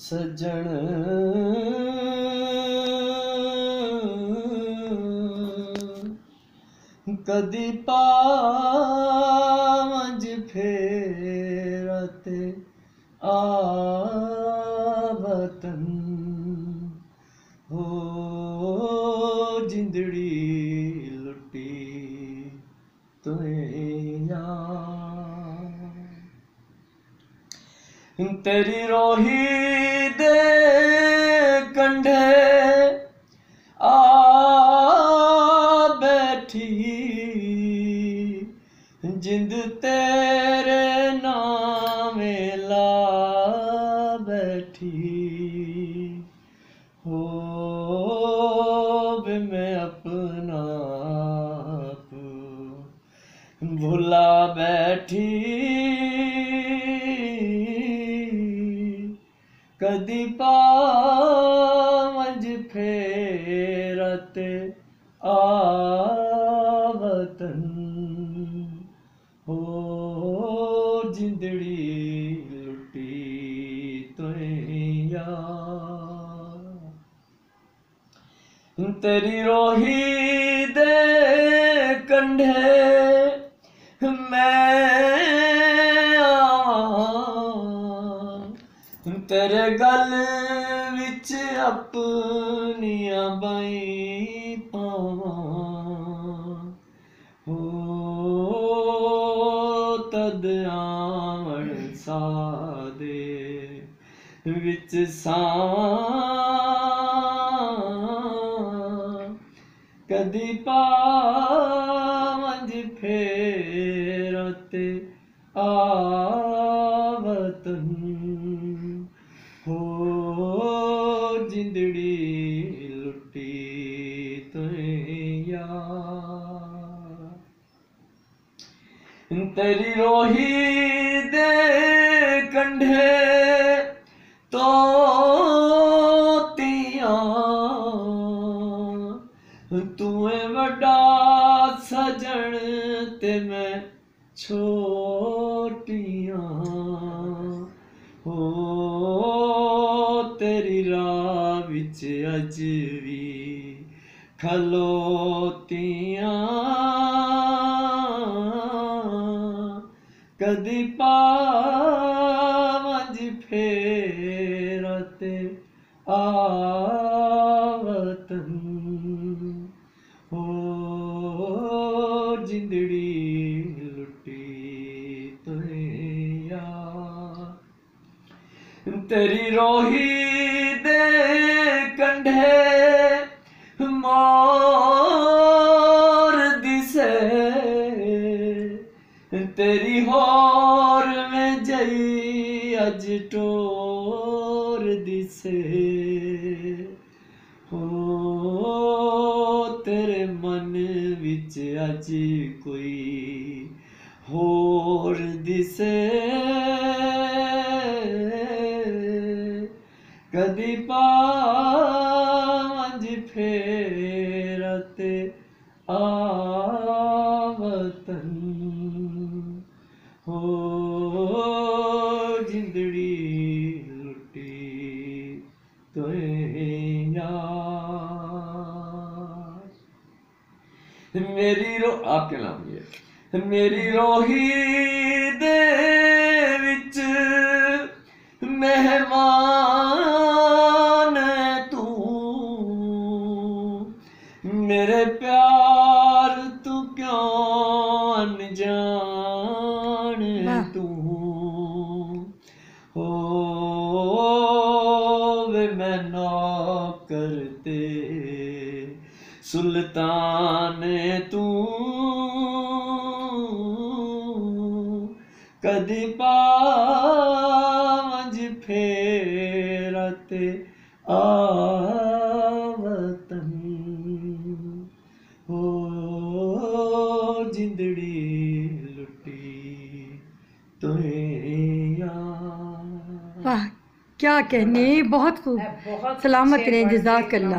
सजन कदी पावंज फेरते आवतन हो जिंदड़ी लुटी तुया तेरी रोही दे कंढे आ बैठी जिंद तेरे नामे ला बैठी हो बे मैं अपना आप भुला बैठी कदी पावंज फेरते आवतन हो जिंदड़ी लुटी तुया तेरी रोही दे कंढे मैं तेरे गल विच अपनियां बाई पावां हो तद आवण सादे विच कदी पावंज फेरते आवतन हो जिंदड़ी लुटी तुया तेरी रोही दे कंढे तो तुए वड्डा सजन ते मैं छोटियां हो तेरी राह विच अज भी खलोतियां कदी पावंज फेरते आवतन हो जिंदड़ी लुटी तुया तेरी रोही दे कंढे मोर दिसे तेरी होर में जई अज टोर दिसे हो तेरे मन विच अज कोई होर दिसे कदी पावंज फेरते आवतन हो जिंदड़ी लुटी तुया मेरी रो आपके नाम ये मेरी रोही दे विच मेहमान तू मेरे प्यार तू क्यों अनजान तू हो वे मैं नौकर ते सुल्तान तू कदी पावंज फेरते आवतन हो जिंदड़ी लुटी तुया। वाह क्या कहने, बहुत खूब, सलामत रहें, जज़ाकल्लाह।